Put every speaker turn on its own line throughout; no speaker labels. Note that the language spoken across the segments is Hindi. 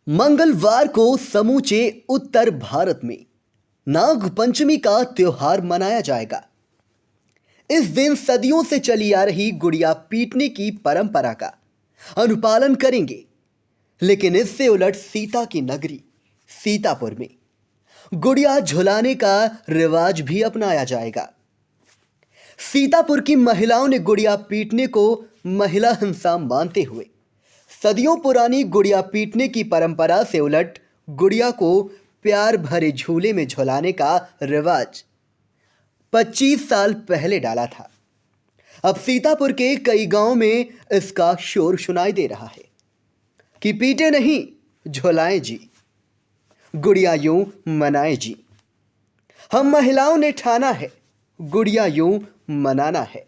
मंगलवार को समूचे उत्तर भारत में नाग पंचमी का त्योहार मनाया जाएगा। इस दिन सदियों से चली आ रही गुड़िया पीटने की परंपरा का अनुपालन करेंगे, लेकिन इससे उलट सीता की नगरी सीतापुर में गुड़िया झुलाने का रिवाज भी अपनाया जाएगा। सीतापुर की महिलाओं ने गुड़िया पीटने को महिला हिंसा मानते हुए सदियों पुरानी गुड़िया पीटने की परंपरा से उलट गुड़िया को प्यार भरे झूले में झुलाने का रिवाज 25 साल पहले डाला था। अब सीतापुर के कई गांवों में इसका शोर सुनाई दे रहा है कि पीटे नहीं झुलाएं जी, गुड़िया यूं मनाएं जी। हम महिलाओं ने ठाना है गुड़िया यूं मनाना है।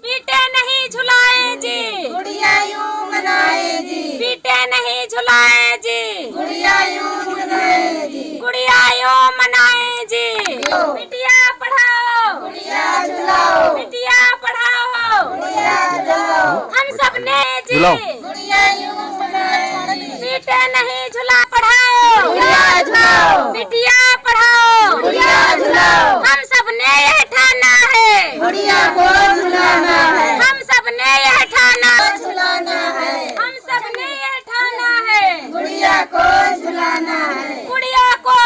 पीटे नहीं झुलाए जी,
गुड़िया यूं मनाए जी,
पीटे नहीं झुलाए जी,
गुड़िया यूं मनाए जी,
गुड़िया यूं मनाए जी। बिटिया पढ़ाओ,
गुड़िया झुलाओ,
बिटिया पढ़ाओ,
गुड़िया झुलाओ,
हम सब ने जी।
गुड़िया यूं मनाए जी,
पीटे नहीं झुला पढ़ाओ,
गुड़िया झुलाओ,
बिटिया पढ़ाओ,
गुड़िया झुलाओ,
हम सब ने यह ठाना है,
गुड़िया को झुलाना है,
हम सब ने यह ठाना,
झुलाना है,
हम सब ने यह ठाना है,
गुड़िया को झुलाना है।
गुड़िया को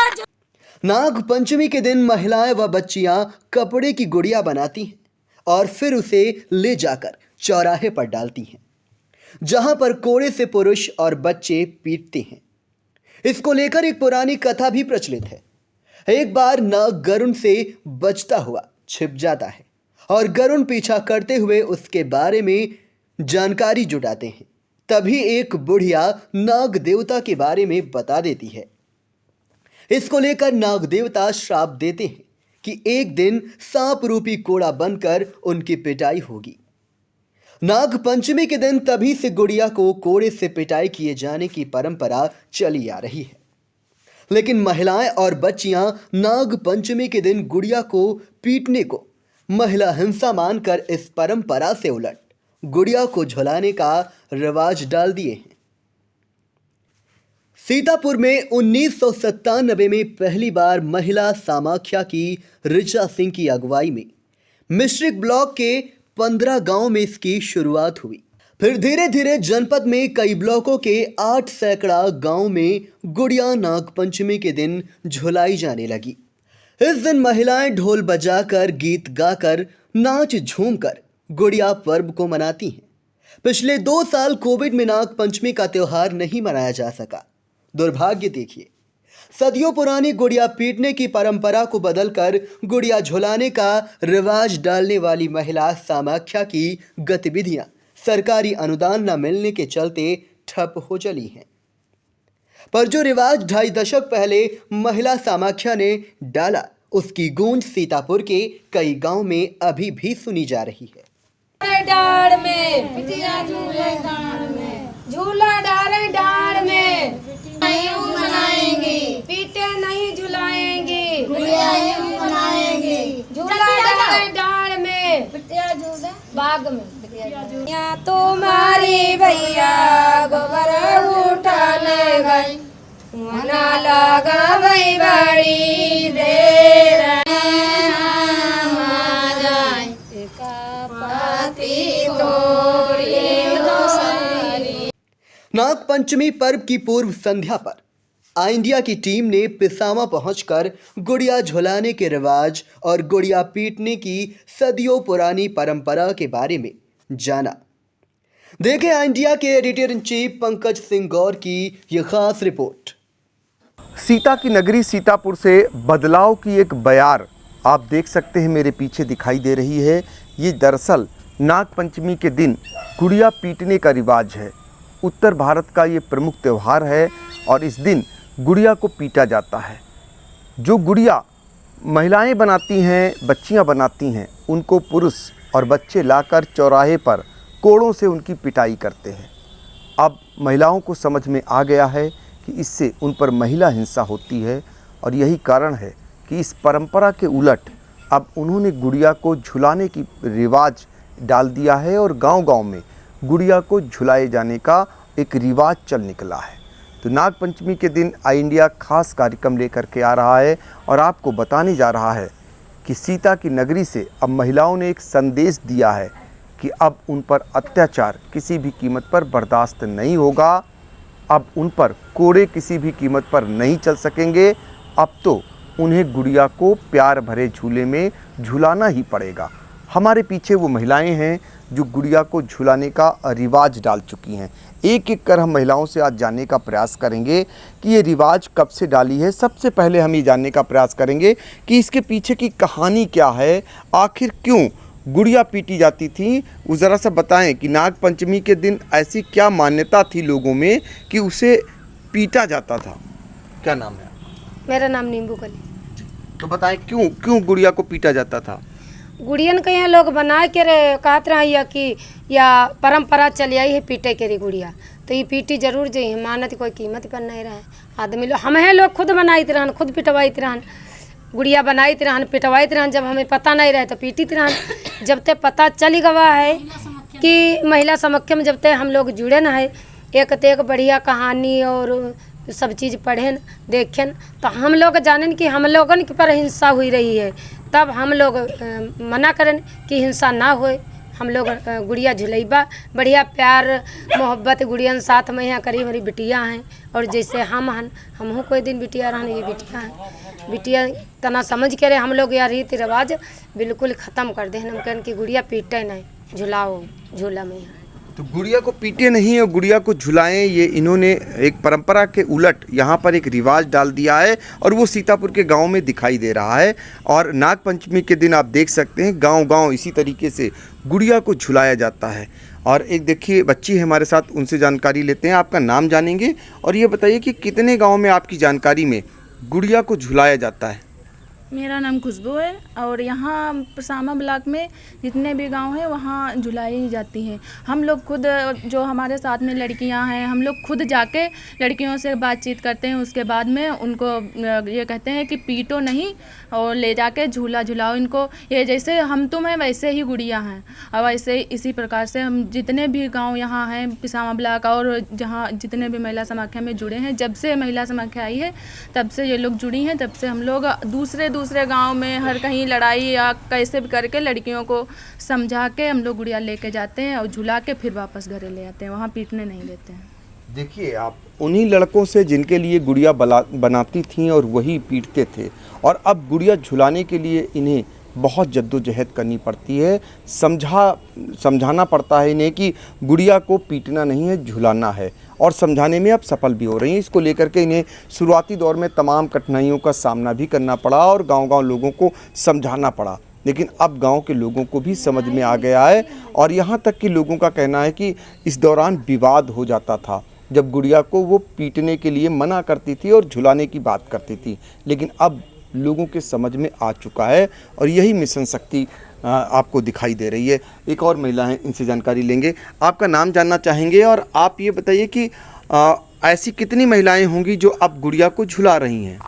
नाग पंचमी के दिन महिलाएं व बच्चियां कपड़े की गुड़िया बनाती हैं और फिर उसे ले जाकर चौराहे पर डालती हैं, जहां पर कोड़े से पुरुष और बच्चे पीटते हैं। इसको लेकर एक पुरानी कथा भी प्रचलित है। एक बार नाग गरुड़ से बचता हुआ छिप जाता है और गरुड़ पीछा करते हुए उसके बारे में जानकारी जुटाते हैं। तभी एक बुढ़िया नाग देवता के बारे में बता देती है। इसको लेकर नाग देवता श्राप देते हैं कि एक दिन सांप रूपी कोड़ा बनकर उनकी पिटाई होगी। नाग पंचमी के दिन तभी से गुड़िया को कोड़े से पिटाई किए जाने की परंपरा चली आ रही है। लेकिन महिलाएं और बच्चियां नाग पंचमी के दिन गुड़िया को पीटने को महिला हिंसा मानकर इस परंपरा से उलट गुड़िया को झुलाने का रिवाज डाल दिए हैं। सीतापुर में 1997 में पहली बार महिला समाख्या की ऋचा सिंह की अगुवाई में मिश्रिक ब्लॉक के 15 गांव में इसकी शुरुआत हुई। फिर धीरे धीरे जनपद में कई ब्लॉकों के 8 सैकड़ा गांव में गुड़िया नाग पंचमी के दिन झुलाई जाने लगी। इस दिन महिलाएं ढोल बजाकर, गीत गाकर, नाच झूमकर गुड़िया पर्व को मनाती हैं। पिछले 2 साल कोविड में नाग पंचमी का त्योहार नहीं मनाया जा सका। दुर्भाग्य देखिए, सदियों पुरानी गुड़िया पीटने की परंपरा को बदलकर गुड़िया झुलाने का रिवाज डालने वाली महिला समाख्या की गतिविधियां सरकारी अनुदान न मिलने के चलते ठप हो चली हैं। पर जो रिवाज 2.5 दशक पहले महिला समाख्या ने डाला, उसकी गूंज सीतापुर के कई गांव में अभी भी सुनी जा रही है।
डाड़ में बिटिया झूले डाड़ में, झूला डाले डाड़ में,
यूं मनाएंगे,
पीटे नहीं झुलाएंगे,
गुड़िया यूं मनाएंगे,
झूला डाले डाड़ में,
बिटिया झूले
बाग में। या तुम्हारी भैया गोबर उठा ले गई, मना लगा वही बड़ी देर
नाग पंचमी पर्व की पूर्व संध्या पर आई इंडिया की टीम ने पिसामा पहुंचकर गुड़िया झुलाने के रिवाज और गुड़िया पीटने की सदियों पुरानी परंपरा के बारे में जाना। देखें आई इंडिया के editor in chief Pankaj Singh Gaur की यह खास रिपोर्ट।
सीता की नगरी सीतापुर से बदलाव की एक बयार आप देख सकते हैं, मेरे पीछे दिखाई दे रही है। ये दरअसल नाग पंचमी के दिन गुड़िया पीटने का रिवाज है। उत्तर भारत का ये प्रमुख त्यौहार है और इस दिन गुड़िया को पीटा जाता है। जो गुड़िया महिलाएं बनाती हैं, बच्चियां बनाती हैं, उनको पुरुष और बच्चे लाकर चौराहे पर कोड़ों से उनकी पिटाई करते हैं। अब महिलाओं को समझ में आ गया है कि इससे उन पर महिला हिंसा होती है और यही कारण है कि इस परंपरा के उलट अब उन्होंने गुड़िया को झुलाने की रिवाज डाल दिया है और गांव-गांव में गुड़िया को झुलाए जाने का एक रिवाज चल निकला है। तो नागपंचमी के दिन आई इंडिया खास कार्यक्रम लेकर के आ रहा है और आपको बताने जा रहा है कि सीता की नगरी से अब महिलाओं ने एक संदेश दिया है कि अब उन पर अत्याचार किसी भी कीमत पर बर्दाश्त नहीं होगा। अब उन पर कोड़े किसी भी कीमत पर नहीं चल सकेंगे। अब तो उन्हें गुड़िया को प्यार भरे झूले में झुलाना ही पड़ेगा। हमारे पीछे वो महिलाएं हैं जो गुड़िया को झुलाने का रिवाज डाल चुकी हैं। एक एक कर हम महिलाओं से आज जानने का प्रयास करेंगे कि ये रिवाज कब से डाली है। सबसे पहले हम ये जानने का प्रयास करेंगे कि इसके पीछे की कहानी क्या है, आखिर क्यों गुड़िया पीटी जाती थी। वो ज़रा सा बताएं कि नागपंचमी के दिन ऐसी क्या मान्यता थी लोगों में कि उसे पीटा जाता था। क्या नाम है?
मेरा नाम नींबू कली।
तो बताएं क्यों क्यों गुड़िया को पीटा जाता था।
गुड़ियन के यहाँ लोग बना के रे कहते रहे कि या परंपरा चली आई है पीटे के रे गुड़िया, तो ये पीटी जरूर जाइए, मानत कोई कीमत पर नहीं रहे। आदमी लोग हमें लोग खुद बनाइत रहन, खुद पिटवाइत रहन, गुड़िया बनाइत रहन, पिटवाइत रहन। जब हमें पता नहीं रहे तो पीटित रहन। जब तक पता चल गवा है कि महिला समक्षम जब तक हम लोग जुड़े न है, एक ते एक बढ़िया कहानी और सब चीज़ पढ़ें देखें, तो हम लोग जानें कि हम लोगन के पर हिंसा हुई रही है। तब हम लोग मना करें कि हिंसा ना होए। हम लोग गुड़िया झुलैबा बढ़िया प्यार मोहब्बत गुड़ियन साथ में यहाँ करी। हमारी बिटिया हैं और जैसे हम हन हमहू कोई दिन बिटिया रहन, ये बिटिया हैं। बिटिया तना समझ के रहे हम लोग यार रीति रिवाज बिल्कुल ख़त्म कर दे। हम कहन कि गुड़िया पीटे नहीं, झुलाओ झूला में। यहाँ
तो गुड़िया को पीटे नहीं और गुड़िया को झुलाएं, ये इन्होंने एक परंपरा के उलट यहाँ पर एक रिवाज डाल दिया है और वो सीतापुर के गांव में दिखाई दे रहा है। और नागपंचमी के दिन आप देख सकते हैं गांव-गांव इसी तरीके से गुड़िया को झुलाया जाता है। और एक देखिए बच्ची है हमारे साथ, उनसे जानकारी लेते हैं। आपका नाम जानेंगे और ये बताइए कि कितने गाँव में आपकी जानकारी में गुड़िया को झुलाया जाता है।
मेरा नाम खुशबू है और यहाँ पसामा ब्लॉक में जितने भी गांव हैं वहाँ झुलाई जाती है। हम लोग खुद जो हमारे साथ में लड़कियां हैं, हम लोग खुद जाके लड़कियों से बातचीत करते हैं। उसके बाद में उनको ये कहते हैं कि पीटो नहीं और ले जाके झूला झुलाओ इनको। ये जैसे हम तुम हैं वैसे ही गुड़िया हैं। और वैसे इसी प्रकार से हम जितने भी गाँव यहाँ हैं पसामा ब्लॉक और जहाँ जितने भी महिला समाख्या में जुड़े हैं, जब से महिला समाख्या आई है तब से ये लोग जुड़ी हैं। तब से हम लोग दूसरे गांव में हर कहीं लड़ाई या कैसे भी करके लड़कियों को समझा के हम लोग गुड़िया लेके जाते हैं और झुला के फिर वापस घरे ले आते हैं। वहाँ पीटने नहीं देते हैं।
देखिए आप उन्हीं लड़कों से जिनके लिए गुड़िया बनाती थीं और वही पीटते थे, और अब गुड़िया झुलाने के लिए इन्हें बहुत जद्दोजहद करनी पड़ती है। समझाना पड़ता है इन्हें कि गुड़िया को पीटना नहीं है, झुलाना है, और समझाने में अब सफल भी हो रही हैं। इसको लेकर के इन्हें शुरुआती दौर में तमाम कठिनाइयों का सामना भी करना पड़ा और गांव-गांव लोगों को समझाना पड़ा, लेकिन अब गांव के लोगों को भी समझ में आ गया है। और यहाँ तक कि लोगों का कहना है कि इस दौरान विवाद हो जाता था जब गुड़िया को वो पीटने के लिए मना करती थी और झुलाने की बात करती थी, लेकिन अब लोगों के समझ में आ चुका है और यही मिशन शक्ति आपको दिखाई दे रही है। एक और महिला हैं, इनसे जानकारी लेंगे। आपका नाम जानना चाहेंगे और आप ये बताइए कि ऐसी कितनी महिलाएं होंगी जो अब गुड़िया को झुला रही हैं।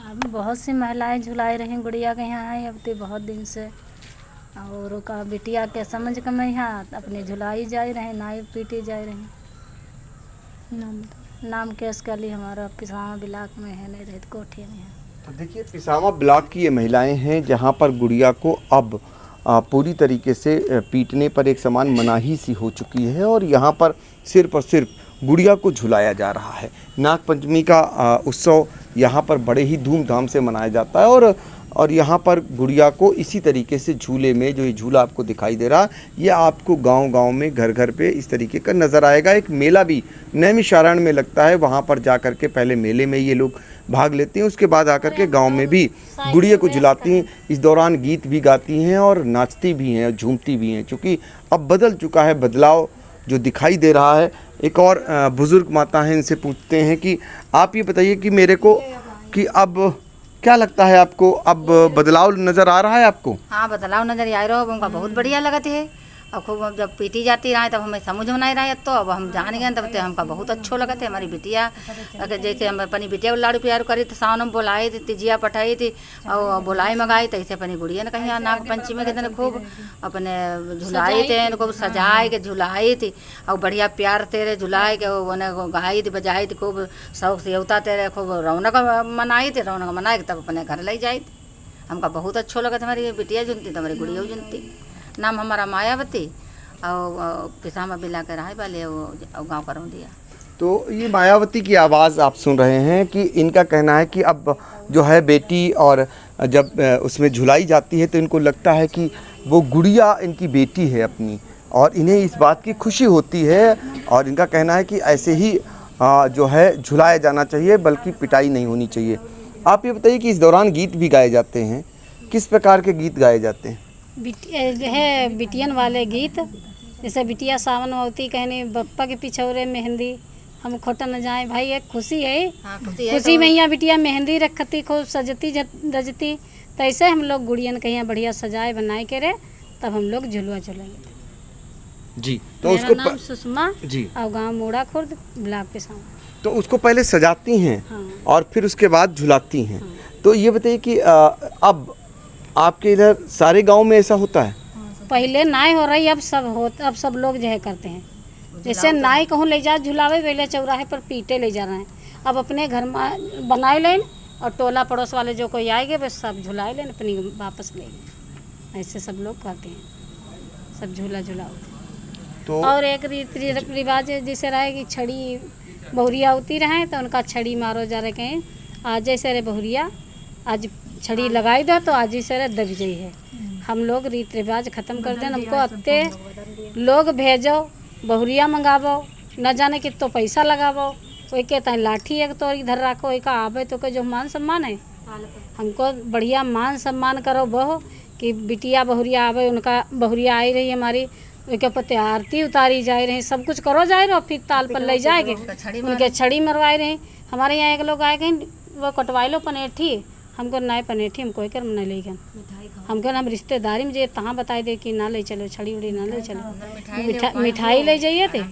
अब बहुत सी महिलाएं झुलाई रही गुड़िया के यहाँ है अब तो बहुत दिन से। और का बिटिया के समझ के मैं यहाँ अपने झुलाई जा रहे नाई पीटी जा रही। नाम केस कली हमारा पिसामा ब्लॉक में है, नहीं रहते कोठी में है।
तो देखिए पिसामा ब्लॉक की ये महिलाएं हैं जहां पर गुड़िया को अब पूरी तरीके से पीटने पर एक समान मनाही सी हो चुकी है और यहाँ पर सिर्फ और सिर्फ गुड़िया को झुलाया जा रहा है। नागपंचमी का उत्सव यहाँ पर बड़े ही धूमधाम से मनाया जाता है और यहाँ पर गुड़िया को इसी तरीके से झूले में, जो ये झूला आपको दिखाई दे रहा, ये आपको गांव-गांव में घर घर पे इस तरीके का नज़र आएगा। एक मेला भी नैमिषारण्य में लगता है, वहाँ पर जा कर के पहले मेले में ये लोग भाग लेते हैं, उसके बाद आकर के गांव में भी गुड़िया को झुलाती हैं। इस दौरान गीत भी गाती हैं और नाचती भी हैं और झूमती भी हैं, क्योंकि अब बदल चुका है, बदलाव जो दिखाई दे रहा है। एक और बुज़ुर्ग माता हैं, इनसे पूछते हैं कि आप ये बताइए कि मेरे को कि अब क्या लगता है आपको, अब बदलाव नज़र आ रहा है आपको?
हाँ, बदलाव नजर आ रहा है। उनका बहुत बढ़िया लगत है
और खूब अब जब पीटी जाती रहे तब हमें समझ में नहीं रहे, तो अब हम जान गए तब तो हमका बहुत अच्छो लगा थे। हमारी बिटिया अगर जैसे हम अपनी बिटिया को लाड़ू प्यार करी तो सावन में बुलाई थी, तिजिया पठाई थी और बुलाई मंगाई, तो ऐसे अपनी गुड़िया ने कहीं नाग पंचमी के दिन खूब अपने झुलाई थे, खूब सजाए के झुलाई थी और बढ़िया प्यार तेरे झुलाए के उन्हें गाई थी बजाई थी, खूब शौक से उता तेरे खूब रौनक मनाई थी, रौनक मनाए के तब अपने घर ले जाई थी। हमका बहुत अच्छो लगा था। हमारी बिटिया जुनती तो हमारी गुड़िया जुनती। नाम हमारा मायावती और पिसा में बिला के रहा वाले और गाँव करूँ दिया।
तो ये मायावती की आवाज़ आप सुन रहे हैं कि इनका कहना है कि अब जो है बेटी और जब उसमें झुलाई जाती है तो इनको लगता है कि वो गुड़िया इनकी बेटी है अपनी, और इन्हें इस बात की खुशी होती है। और इनका कहना है कि ऐसे ही जो है झुलाया जाना चाहिए, बल्कि पिटाई नहीं होनी चाहिए। आप ये बताइए कि इस दौरान गीत भी गाए जाते हैं, किस प्रकार के गीत गाए जाते हैं?
बिटियन वाले गीत, जैसे बिटिया सावन में होती कहने बप्पा के पिछौरे मेहंदी हम खोटा न जाए भाई, एक खुशी है। खुशी में यहाँ बिटिया मेहंदी रखती खूब सजती रजती, तो ऐसे हम लोग गुड़ियन के यहाँ बढ़िया सजाए बनाए के रे तब हम लोग झुलवा झुलाएंगे
जी। तो
मेरा
उसको
नाम सुषमा
जी
और गांव मोड़ा खुर्द ब्लॉक पे सामने।
तो उसको पहले सजाती हैं
हाँ।
और फिर उसके बाद झुलाती हैं। तो ये बताइए कि अब आपके इधर सारे गांव में ऐसा होता है?
पहले नाई हो रही, अब सब लोग जो है करते हैं। जैसे नाई कहूँ ले जा झुलावे, पहले चौराहे पर पीटे ले जा रहे हैं, अब अपने घर में बनाए लें और टोला पड़ोस वाले जो कोई आएंगे बस सब झुलाए लें अपनी वापस ले लें। ऐसे सब लोग करते हैं, सब झूला झुलाओ।
तो
और एक रीति रिवाज जैसे रहे कि छड़ी बहुरिया होती रहे तो उनका छड़ी मारो जा रहे कहीं, आज जैसे रे बहुरिया आज छड़ी लगाई दो तो आज ही से दब जाई है। हम लोग रीति रिवाज ख़त्म कर दें, हमको अत्ते लोग भेजो बहुरिया मंगावो, न जाने कि तो पैसा लगावो, कोई कहता है लाठी एक तो इधर रखो, एक आवे तो कोई जो मान सम्मान है, हमको बढ़िया मान सम्मान करो बहु कि बिटिया बहुरिया आवे, उनका बहुरिया आई रही हमारी उनके पते आरती उतारी जाए रही, सब कुछ करो जाए रहो, फिर ताल पर ले जाएंगे उनके छड़ी मरवाए रहे। हमारे यहाँ एक लोग आए गए वो कटवाए लो पनेठी, हमको नए पनेठी हम कोई कर नहीं ले गए, हमको हम रिश्तेदारी में जाइए तहाँ बताए दे कि ना ले चलो छड़ी उड़ी ना ले चलो, मिठाई ले जाइए थे,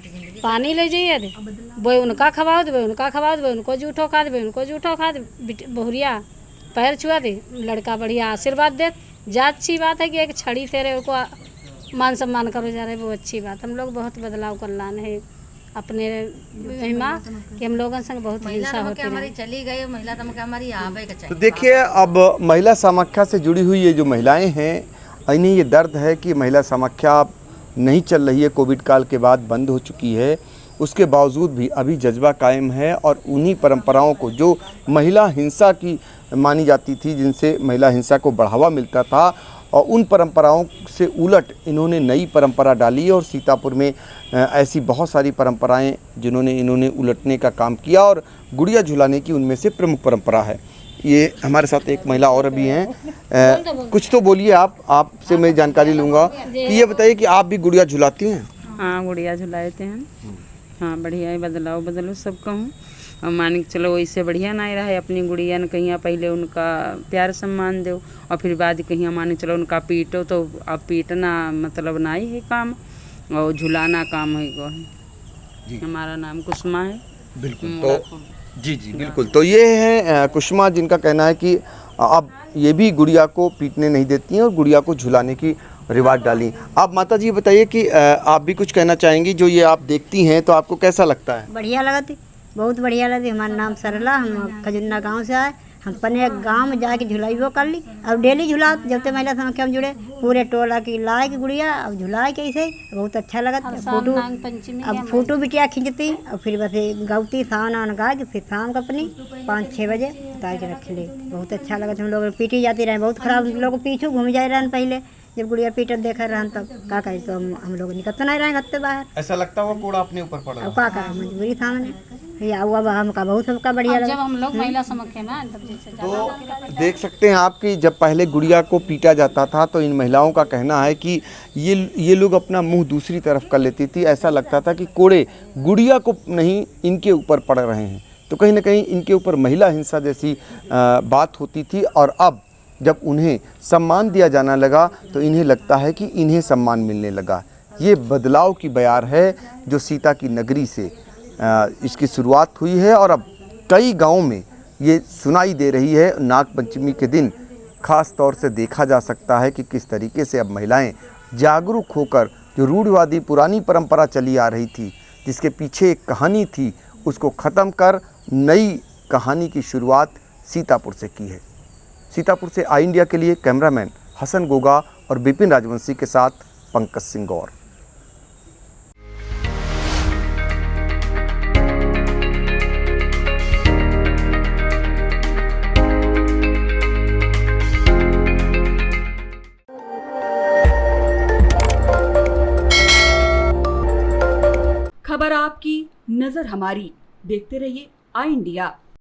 पानी ले जाइए थे, वो उनका खवाओ दे, उनका खवाओ दे, उनको जूठो खा दे, उनको जूठो खा दे, बहुरिया पैर छुआ दे, लड़का बढ़िया आशीर्वाद दे। जा अच्छी बात है कि एक छड़ी तेरे को मान सम्मान करो जा रहे, वो अच्छी बात। हम लोग बहुत बदलाव कर लाने है अपने महिमा कि हम लोगों संग बहुत हिंसा होती है।
चली गई महिला तो हमारी आवे का चाहिए।
तो देखिए, अब महिला समाख्या से जुड़ी हुई ये जो महिलाएं हैं, इन्हें ये दर्द है कि महिला समाख्या नहीं चल रही है, कोविड काल के बाद बंद हो चुकी है। उसके बावजूद भी अभी जज्बा कायम है और उन्हीं परंपराओं को जो महिला हिंसा की मानी जाती थी, जिनसे महिला हिंसा को बढ़ावा मिलता था, और उन परंपराओं से उलट इन्होंने नई परंपरा डाली और सीतापुर में ऐसी बहुत सारी परंपराएं जिन्होंने इन्होंने उलटने का काम किया, और गुड़िया झुलाने की उनमें से प्रमुख परंपरा है। ये हमारे साथ एक महिला और भी हैं, कुछ तो बोलिए आपसे मैं जानकारी लूँगा कि ये बताइए कि आप भी गुड़िया झुलाती हैं?
हाँ, गुड़िया झुलाते हैं। हाँ, बढ़िया है, बदलो सब कहूँ और मान के चलो वैसे बढ़िया नहीं रहा है अपनी गुड़िया ने, कहीं पहले उनका प्यार सम्मान दो और फिर बाद कहीं मान के चलो उनका पीटो, तो अब पीटना मतलब नहीं है काम और झुलाना काम है को है। हमारा नाम कुसुमा है।
बिल्कुल, तो जी बिल्कुल। तो ये है कुसुमा, जिनका कहना है कि अब ये भी गुड़िया को पीटने नहीं देती हैं और गुड़िया को झुलाने की रिवाज डाली। आप माता जी बताइए कि आप भी कुछ कहना चाहेंगी, जो ये आप देखती हैं तो आपको कैसा लगता है?
बढ़िया लगा थी, बहुत बढ़िया लगी। हमारा नाम सरला, हम खजुन्ना गांव से आए। हम अपने गांव में जाके झुलाई वो कर ली और डेली झुला, जब तक महिला समाख्या में जुड़े पूरे टोला की लाए की गुड़िया और झुलाए कैसे बहुत अच्छा लगा। फोटो अब फोटो बिटिया खींचती और फिर बस गाती सावन वान गा के फिर शाम को अपनी 5-6 बजे उतार के रख ले। बहुत अच्छा लगा। हम लोग पीटी जाती रहे, बहुत खराब लोग पीछू घूम जाए रहन। पहले जब गुड़िया पीटत देखा रहन तब का करें, तो हम लोग निकलते नहीं रहे घर बाहर।
ऐसा लगता हुआ कोड़ा अपने ऊपर पड़ा,
अब का करें, मजबूरी सामने या अब हमका बहुत सबका बढ़िया लगा।
जब हम लोग महिला समाख्या में तब जैसे
तो देख सकते हैं आप कि जब पहले गुड़िया को पीटा जाता था तो इन महिलाओं का कहना है कि ये लोग अपना मुंह दूसरी तरफ कर लेती थी। ऐसा लगता था कि कोड़े गुड़िया को नहीं इनके ऊपर पड़ रहे हैं, तो कहीं ना कहीं इनके ऊपर महिला हिंसा जैसी बात होती थी। और अब जब उन्हें सम्मान दिया जाना लगा तो इन्हें लगता है कि इन्हें सम्मान मिलने लगा। ये बदलाव की बयार है जो सीता की नगरी से इसकी शुरुआत हुई है और अब कई गांवों में ये सुनाई दे रही है। नागपंचमी के दिन खास तौर से देखा जा सकता है कि किस तरीके से अब महिलाएं जागरूक होकर जो रूढ़िवादी पुरानी परंपरा चली आ रही थी, जिसके पीछे एक कहानी थी, उसको ख़त्म कर नई कहानी की शुरुआत सीतापुर से की है। सीतापुर से आई इंडिया के लिए कैमरामैन हसन गोगा और विपिन राजवंशी के साथ पंकज सिंह गौर।
खबर आपकी, नजर हमारी। देखते रहिए आई इंडिया।